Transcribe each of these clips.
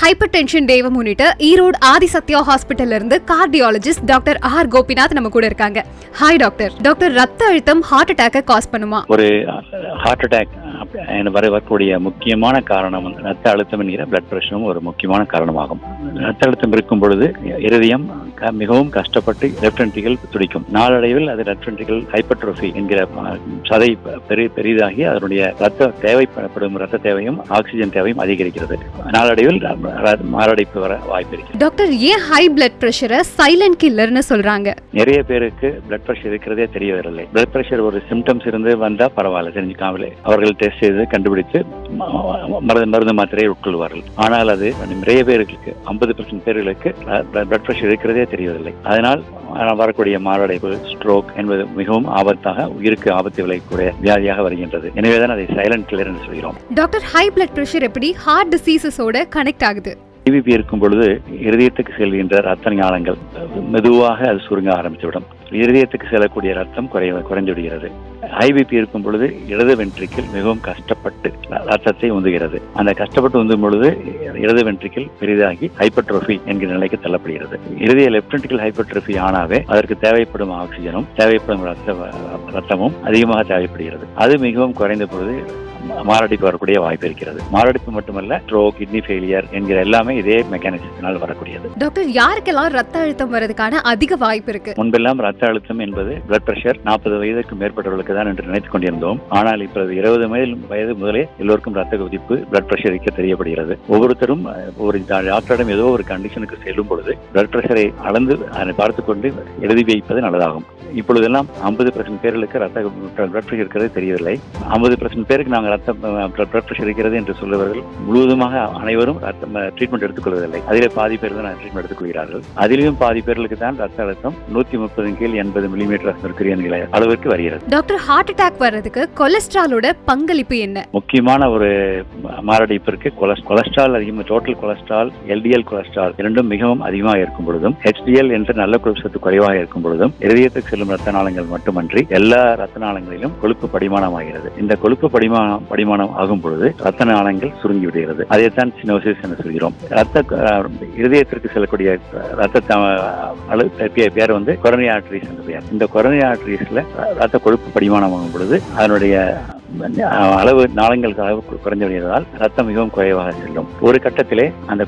Hyper tension டேவை முன்னிட்டு ஈரோடு ஆதி சத்யா ஹாஸ்பிட்டல்ல இருந்து கார்டியாலஜிஸ்ட் டாக்டர் ஆர் கோபிநாத் நம்ம கூட இருக்காங்க. Hi doctor. டாக்டர், ரத்த அழுத்தம் ஹார்ட் அட்டாக்க காஸ் பண்ணுமா? ஒரு ஹார்ட் அட்டாக் வரக்கூடிய முக்கியமான காரணம் ரத்த அழுத்தம் என்கிற பிளட் பிரஷரும் ஒரு முக்கியமான காரணமாகும். ரத்த அழுத்தம் இருக்கும் பொழுது இருதயம் மிகவும் கஷ்டப்பட்டு லெஃப்ட் வென்ட்ரிக்கிள் துடிக்கும். நாளடைவில் அது லெஃப்ட் வென்ட்ரிக்கிள் ஹைப்பர்ட்ரோஃபி என்கிற சதை பெரிதாகி அதனுடைய ரத்த தேவைப்படும் ரத்த தேவையும் ஆக்சிஜன் தேவையும் அதிகரிக்கிறது. நாளடைவில் மாரடைப்பு வர வாய்ப்பு இருக்கிறது. டாக்டர், ஏன் ஹை பிளட் பிரஷரை சைலண்ட் கில்லர்னு சொல்றாங்க? நிறைய பேருக்கு பிளட் பிரஷர் இருக்கிறதே தெரியவில்லை. பிளட் பிரஷர் ஒரு சிம்டம்ஸ் இருந்து வந்தா பரவாயில்ல, தெரிஞ்சுக்காமலே அவர்கள் டெஸ்ட் செய்து கண்டுபிடித்து மருந்து மாத்திரையை உட்கொள்வார்கள். ஆனால் அது நிறைய பேருக்கு 50% பேர்களுக்கு பிளட் பிரஷர் இருக்கிறதே தெரியவில்லை. அதனால் வரக்கூடிய மாரடைப்பு, ஸ்ட்ரோக் என்பது மிகவும் ஆபத்தாக, உயிருக்கு ஆபத்து விளையக்கூடிய வியாதியாக வருகின்றது. எனவேதான் அதை சைலண்ட் கில்லர் என்று சொல்கிறோம். டாக்டர், ஹை பிளட் பிரஷர் எப்படி ஹார்ட் டிசீசஸோட கனெக்ட் ஆகுது? ஐவிபி இருக்கும் பொழுது இருதயத்துக்கு செல்கின்ற ரத்த நாளங்கள் மெதுவாக அது சுருங்க ஆரம்பித்துவிடும். இருதயத்துக்கு செல்லக்கூடிய ரத்தம் குறைந்து விடுகிறது. ஐவிபி இருக்கும் பொழுது இடது வென்ட்ரிக்கிள் மிகவும் கஷ்டப்பட்டு ரத்தத்தை உந்துகிறது. அந்த கஷ்டப்பட்டு உந்தும் பொழுது இடது வென்ட்ரிக்கிள் பெரிதாகி ஹைப்பர்ட்ரோஃபி என்கிற நிலைக்கு தள்ளப்படுகிறது. இருதய லெஃப்ட் வென்ட்ரிக்கிள் ஹைப்பர்ட்ரோஃபி ஆனாவே அதற்கு தேவைப்படும் ஆக்சிஜனும் தேவைப்படும் ரத்தமும் அதிகமாக தேவைப்படுகிறது. அது மிகவும் குறைந்த பொழுது மாரடைப்பு வரக்கூடிய வாய்ப்பு இருக்கிறது. மாரடைப்பு மட்டுமல்ல, ஸ்ட்ரோக், கிட்னி ஃபெயிலியர் என்கிற எல்லாமே இதே மெக்கானிசத்தினால் வரக்கூடியது. டாக்டர், யாருக்கெல்லாம் ரத்த அழுத்தம் வரதுக்கான அதிக வாய்ப்பு இருக்கு? முன்பெல்லாம் ரத்த அழுத்தம் என்பது பிளட் பிரஷர் 40 வயதுக்கு மேற்பட்டவர்களுக்கு தான் என்று நினைத்துக் கொண்டிருந்தோம். ஆனால் இப்போது 20 வயது முதலே எல்லோருக்கும் ரத்த கொதிப்பு, பிளட் பிரஷர் இருக்க தெரியப்படுகிறது. ஒவ்வொருத்தரும் ஒரு டாக்டரிடம் ஏதோ ஒரு கண்டிஷனுக்கு செல்லும் பொழுது பிளட் பிரஷரை அளந்து அதை பார்த்துக் கொண்டு எழுதி வைப்பது நல்லதாகும். இப்பொழுதெல்லாம் 50% பேர்களுக்கு பிளட் பிரஷர் இருக்கிறது தெரியவில்லை. 50% பேருக்கு நாங்கள் பிளட் பிரஷர் இருக்கிறது என்று சொல்லுவர்கள் முழுவதுமாக அனைவரும் ட்ரீட்மெண்ட் எடுத்துக்கொள்வதில்லை. அதிலே பாதி பேர் தான் ட்ரீட்மெண்ட் எடுத்துக்கொள்கிறார்கள். அதிலும் பாதி பேர்களுக்கு தான் ரத்த அழுத்தம் 130 கீழ் 80 மில்லிமீட்டர் மெர்க்குரி என்கிற அளவிற்கு வருகிறது. டாக்டர், ஹார்ட் அட்டாக் வர்றதுக்கு கொலஸ்ட்ராலோட பங்களிப்பு என்ன? முக்கியமான ஒரு மாரடைப்பிற்கு கொலஸ்ட்ரால் அதிகமாக, டோட்டல் கொலஸ்ட்ரால், எல்டிஎல் கொலஸ்ட்ரால் இரண்டும் மிகவும் அதிகமாக இருக்கும் பொழுதும், ஹெச்டிஎல் என்ற நல்ல கொழுப்பு சத்து குறைவாக இருக்கும் பொழுதும் இருதயத்துக்கு செல்லும் ரத்த நாளங்கள் மட்டுமன்றி எல்லா ரத்த நாளங்களிலும் கொழுப்பு படிமானமாகிறது. இந்த கொழுப்பு படிமானம் ஆகும் பொழுது ரத்த நாளங்கள் சுருங்கி விடுகிறது. அதைத்தான் சினோசிஸ் என்று சொல்கிறோம். இருதயத்திற்கு செல்லக்கூடிய ரத்த பேர் கொரோனரி ஆர்டரிஸ் என்று பெயர். இந்த கொரோனரி ஆர்டரிஸ்ல ரத்த கொழுப்பு படிமானம் ஆகும் பொழுது அதனுடைய அளவு நாளங்கள் அளவு குறைந்து விடுவதால் ரத்தம் மிகவும் குறைவாக செல்லும். ஒரு கட்டத்திலே அந்த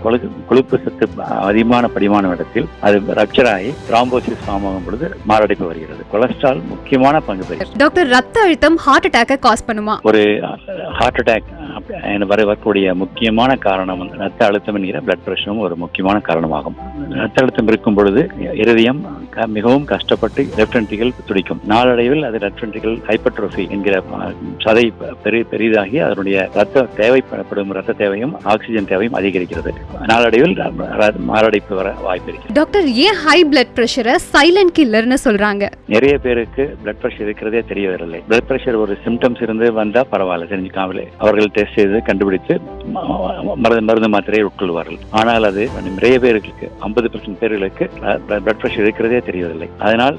கொழுப்பு சத்து அதிகமான படிமான இடத்தில் அது ரப்சர் ஆகி த்ராம்போசிஸ் ஃபார்ம் ஆகும் பொழுது மாரடைப்பு வருகிறது. கொலஸ்ட்ரால் முக்கியமான பங்கு பெறுகிறது. டாக்டர், ரத்த அழுத்தம் ஹார்ட் அட்டாக்க காஸ் பண்ணுமா? ஒரு ஹார்ட் அட்டாக் வரக்கூடிய முக்கியமான காரணம் ரத்த அழுத்தம் என்கிற பிளட் பிரஷரும் ஒரு முக்கியமான காரணமாகும். ரத்த அழுத்தம் இருக்கும் பொழுது இருதயம் மிகவும் கஷ்டப்பட்டு லெஃப்ட் வென்ட்ரிக்கிள் துடிக்கும். நாளடைவில் அது லெஃப்ட் வென்ட்ரிக்கிள் ஹைப்பர்ட்ரோஃபி என்கிற சதை பெரிதாகி அதனுடைய ரத்த தேவைப்படும் ரத்த தேவையும் ஆக்சிஜன் தேவையும் அதிகரிக்கிறது. நாளடைவில் மாரடைப்பு வர வாய்ப்பு இருக்கிறது. டாக்டர், ஏன் ஹை பிளட் பிரஷரை சைலண்ட் கில்லர்னு சொல்றாங்க? நிறைய பேருக்கு பிளட் பிரஷர் இருக்கிறதே தெரியவில்லை. பிளட் பிரஷர் ஒரு சிம்டம்ஸ் இருந்து வந்தா பரவாயில்ல, தெரிஞ்சுக்காமலே அவர்கள் டெஸ்ட் செய்து கண்டுபிடித்து மருந்து மாத்திரையை உட்கொள்வார்கள். ஆனால் அது நிறைய பேருக்கு 50% பேர்களுக்கு பிளட் பிரஷர் இருக்கிறதே தெரியவில்லை. அதனால்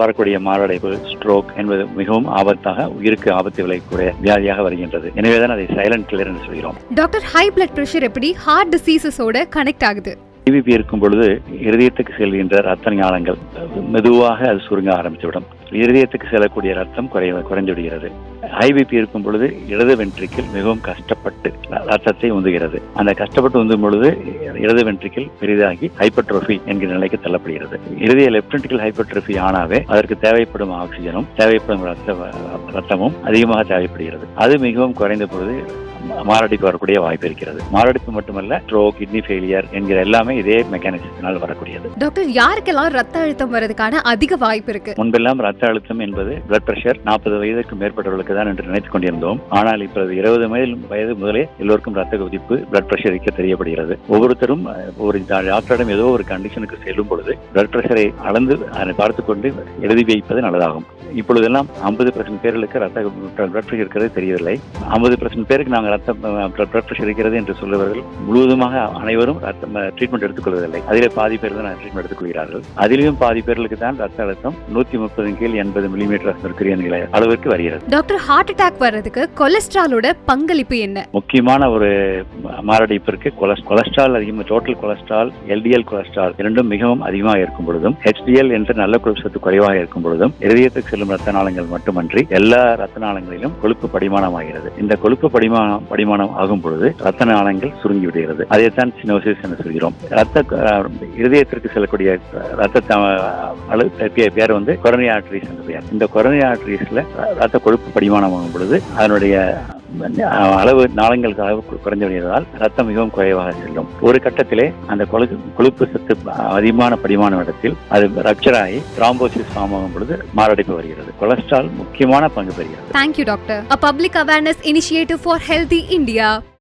வரக்கூடிய மாரடைப்பு, ஸ்ட்ரோக் என்பது மிகவும் ஆபத்தாக, உயிருக்கு ஆபத்து விளையக்கூடிய வியாதியாக வருகின்றது. எனவேதான் அதை சைலண்ட் கில்லர் என்று சொல்கிறோம். டாக்டர், ஹை பிளட் பிரஷர் எப்படி ஹார்ட் டிசீசஸோட கனெக்ட் ஆகுது? ஐவிபி இருக்கும் பொழுது இருதயத்துக்கு செல்கின்ற ரத்த நாளங்கள் மெதுவாக அது சுருங்க ஆரம்பித்துவிடும். இருதயத்துக்கு செல்லக்கூடிய ரத்தம் குறைந்து விடுகிறது. ஐவிபி இருக்கும் பொழுது இடது வென்ட்ரிக்கிள் மிகவும் கஷ்டப்பட்டு ரத்தத்தை உந்துகிறது. அந்த கஷ்டப்பட்டு உந்தும் பொழுது இடது வென்ட்ரிக்கிள் பெரிதாகி ஹைப்பர்ட்ரோஃபி என்கிற நிலைக்கு தள்ளப்படுகிறது. இருதய லெஃப்ட் வென்ட்ரிக்கிள் ஹைப்பர்ட்ரோஃபி ஆனாவே அதற்கு தேவைப்படும் ஆக்சிஜனும் தேவைப்படும் ரத்தமும் அதிகமாக தேவைப்படுகிறது. அது மிகவும் குறைந்த பொழுது மாரடைப்பு வரக்கூடிய வாய்ப்பு இருக்கிறது. மாரடைப்பு மட்டுமல்ல, ஸ்ட்ரோக், கிட்னி ஃபெயிலியர் என்கிற எல்லாமே இதே மெக்கானிசத்தினால் வரக்கூடியது. டாக்டர், யாருக்கெல்லாம் ரத்த அழுத்தம் வரதுக்கான அதிக வாய்ப்பு இருக்கு? முன்பெல்லாம் ரத்த அழுத்தம் என்பது பிளட் பிரஷர் 40 வயதுக்கு மேற்பட்டவர்களுக்கு தான் என்று நினைத்துக் கொண்டிருந்தோம். ஆனால் இப்போது 20 வயது முதலே எல்லோருக்கும் ரத்த கொதிப்பு, பிளட் பிரஷர் இருக்க தெரியப்படுகிறது. ஒவ்வொருத்தரும் ஒரு டாக்டரிடம் ஏதோ ஒரு கண்டிஷனுக்கு செல்லும் பொழுது பிளட் பிரஷரை அளந்து அதை பார்த்துக் கொண்டு எழுதி வைப்பது நல்லதாகும். இப்பொழுதெல்லாம் 50% பேர்களுக்கு பிளட் பிரஷர் இருக்கிறது தெரியவில்லை. 50% பேருக்கு நாங்கள் பிளட் பிரஷர் இருக்கிறது என்று சொல்லுவர்கள் முழுவதுமாக அனைவரும் ட்ரீட்மெண்ட் எடுத்துக்கொள்வதில்லை. அதிலே பாதி பேர் தான் ட்ரீட்மெண்ட் எடுத்துக்கொள்கிறார்கள். அதிலும் பாதி பேர்களுக்கு தான் ரத்த அழுத்தம் 130 கீழ் 80 மில்லிமீட்டர் அளவிற்கு வருகிறது. டாக்டர், ஹார்ட் அட்டாக் வர்றதுக்கு கொலஸ்ட்ராலோட பங்களிப்பு என்ன? முக்கியமான ஒரு மாரடைப்பு இருக்கு. கொலஸ்ட்ரால் அதிகமாக, டோட்டல் கொலஸ்ட்ரால், எல்டிஎல் கொலஸ்ட்ரால் இரண்டும் மிகவும் அதிகமாக இருக்கும் பொழுதும், HDL என்ற நல்ல கொழுப்பு சத்து குறைவாக இருக்கும் பொழுதும் இதயத்துக்கு செல்லும் ரத்த நாளங்கள் மட்டுமன்றி எல்லா ரத்த நாளங்களிலும் கொழுப்பு படிமானமாகிறது. இந்த கொழுப்பு படிமானம் ஆகும் பொழுது ரத்த நாளங்கள் சுருங்கி விடுகிறது. அதைத்தான் சினோசிஸ் என்று சொல்கிறோம். இதயத்திற்கு செல்லக்கூடிய ரத்த பேர் வந்து கொரோனரி ஆர்டரிஸ் என்று பெயர். இந்த கொரோனரி ஆர்டரிஸ்ல ரத்த கொழுப்பு படிமானம் ஆகும் பொழுது அதனுடைய அளவு நாளங்களுக்கு அளவு குறைந்து வருவதால் ரத்தம் மிகவும் குறைவாக செல்லும். ஒரு கட்டத்திலே அந்த கொழுப்பு சத்து அதிகமான படிமான இடத்தில் அது ரப்சர் ஆகி த்ராம்போசிஸ் ஃபார்ம் ஆகும் பொழுது மாரடைப்பு வருகிறது. கொலஸ்ட்ரால் முக்கியமான பங்கு பெறுகிறது. Thank you, doctor. A public awareness initiative for healthy India.